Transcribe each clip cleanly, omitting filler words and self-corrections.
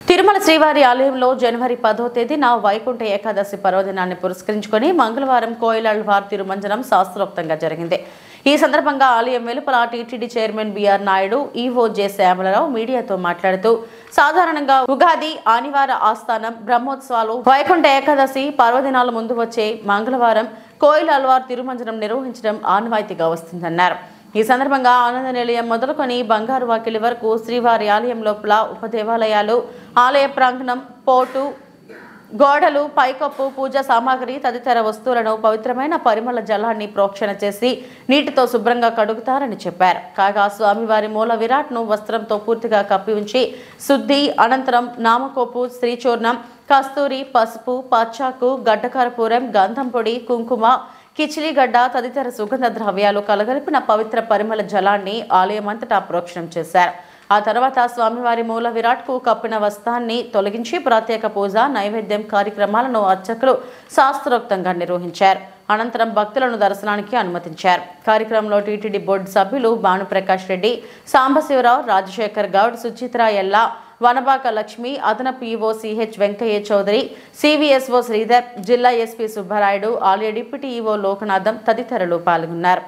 తిరుమల శ్రీవారి ఆలయంలో జనవరి 10వ తేదీన వైకుంఠ ఏకాదశి పర్వదినాన్ని పురస్కరించుకొని మంగళవారం కోయిలాళ్వార్ తిరుమంజనం శాస్త్రోక్తంగా జరిగింది. ఈ సందర్భంగా ఆలయం వెలుపల TTD chairman B R Naidu, EO J Shyamala Rao మీడియాతో మాట్లాడుతూ సాధారణంగా ఉగాది, ఆదివార ఆస్థానం, బ్రహ్మోత్సవాలు, వైకుంఠ ఏకాదశి పర్వదినాల ముందు వచ్చే మంగళవారం కోయిలాళ్వార్ తిరుమంజనం నిర్వహించడం ఆనవాయితీగా వస్తుందన్నారు. ఈ సందర్భంగా ఆనంద నిలయం మొదలుకొని బంగారు వాకిలి వరకు శ్రీవారి ఆలయం లోపల ఉపదేవాలయాలు, ఆలయ ప్రాంగణం, పోటు, గోడలు, పైకప్పు, పూజా సామాగ్రి తదితర వస్తువులను పవిత్రమైన పరిమళ జలాన్ని ప్రోక్షణ చేసి నీటితో శుభ్రంగా కడుగుతారని చెప్పారు. కాగా స్వామివారి మూల విరాట్ను వస్త్రంతో పూర్తిగా కప్పి ఉంచి శుద్ధి అనంతరం నామకోపు, శ్రీచూర్ణం, కస్తూరి, పసుపు, పచ్చాకు, గడ్డకర్పూరం, గంధం పొడి, కుంకుమ, కిచిలిగడ్డ తదితర సుగంధ ద్రవ్యాలు కలగలిపిన పవిత్ర పరిమళ జలాన్ని ఆలయమంతటా ప్రోక్షణం చేశారు. ఆ తర్వాత స్వామివారి మూల విరాట్కు కప్పిన వస్త్రాన్ని తొలగించి ప్రత్యేక పూజ, నైవేద్యం కార్యక్రమాలను అర్చకులు శాస్త్రోక్తంగా నిర్వహించారు. అనంతరం భక్తులను దర్శనానికి అనుమతించారు. కార్యక్రమంలో టీటీడీ బోర్డు సభ్యులు భానుప్రకాష్ రెడ్డి, సాంబశివరావు, రాజశేఖర్ గౌడ్, సుచిత్ర ఎల్లా, వనబాక లక్ష్మి, అదనపు EO CH Venkaiah Chowdary, CVSO Sridhar, జిల్లా ఎస్పీ సుబ్బారాయుడు, ఆలయ డిప్యూటీ ఈవో లోకనాథం తదితరులు పాల్గొన్నారు.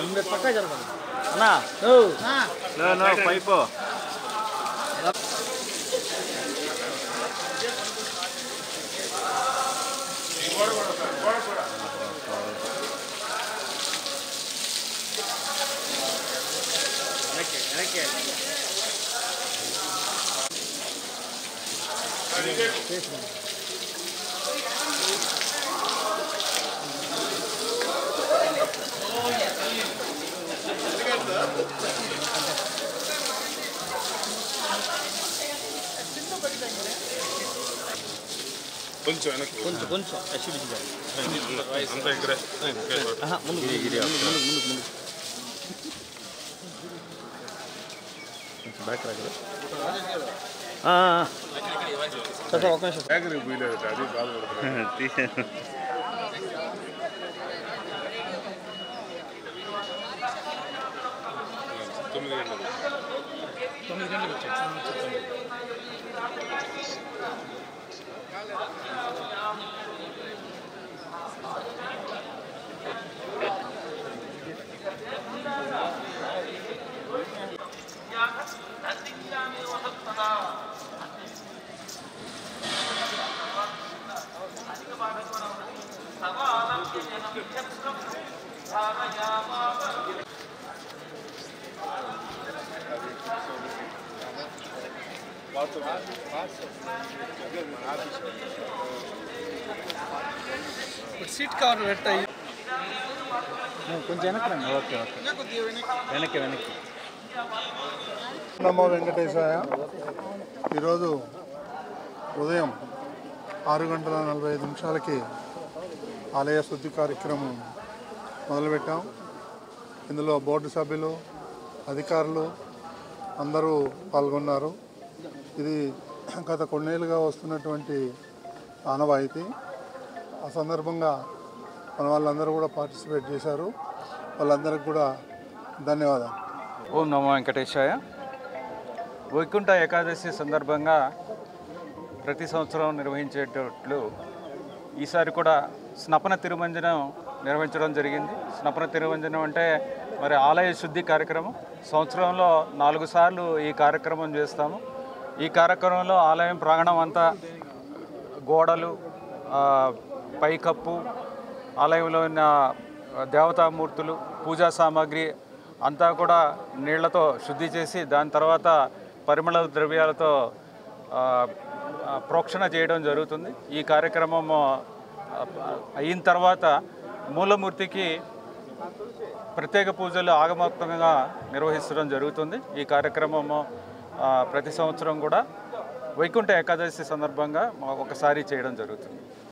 అందరూ పక్కా జరగదు పైపు కొంచెం బ్యాక్ రాగలరా అది బాధపడుతుంది. తొమ్మిది గంటలకు వచ్చాయి. सीट कवर కొంచెం వెనక్కి రండి. ఓకే వెనక్కి నమో వెంకటేశాయ. ఈరోజు ఉదయం 6:45 ఆలయ శుద్ధి కార్యక్రమం మొదలుపెట్టాం. ఇందులో బోర్డు సభ్యులు, అధికారులు అందరూ పాల్గొన్నారు. ఇది గత కొన్నేళ్ళుగా వస్తున్నటువంటి ఆనవాయితీ. ఆ సందర్భంగా మన వాళ్ళందరూ కూడా పార్టిసిపేట్ చేశారు. వాళ్ళందరికీ కూడా ధన్యవాదాలు. ఓం నమో వెంకటేశాయ. వైకుంఠ ఏకాదశి సందర్భంగా ప్రతి సంవత్సరం నిర్వహించేటట్లు ఈసారి కూడా స్నపన తిరుమంజనం నిర్వహించడం జరిగింది. స్నపన తిరుమంజనం అంటే మరి ఆలయ శుద్ధి కార్యక్రమం. సంవత్సరంలో 4 సార్లు ఈ కార్యక్రమం చేస్తాము. ఈ కార్యక్రమంలో ఆలయం ప్రాంగణం అంతా గోడలు, పైకప్పు, ఆలయంలో ఉన్న దేవతామూర్తులు, పూజా సామాగ్రి అంతా కూడా నీళ్లతో శుద్ధి చేసి దాని తర్వాత పరిమళ ద్రవ్యాలతో ప్రోక్షణ చేయడం జరుగుతుంది. ఈ కార్యక్రమం అయిన తర్వాత మూలమూర్తికి ప్రత్యేక పూజలు ఆగమోక్తంగా నిర్వహించడం జరుగుతుంది. ఈ కార్యక్రమము ప్రతి సంవత్సరం కూడా వైకుంఠ ఏకాదశి సందర్భంగా ఒకసారి చేయడం జరుగుతుంది.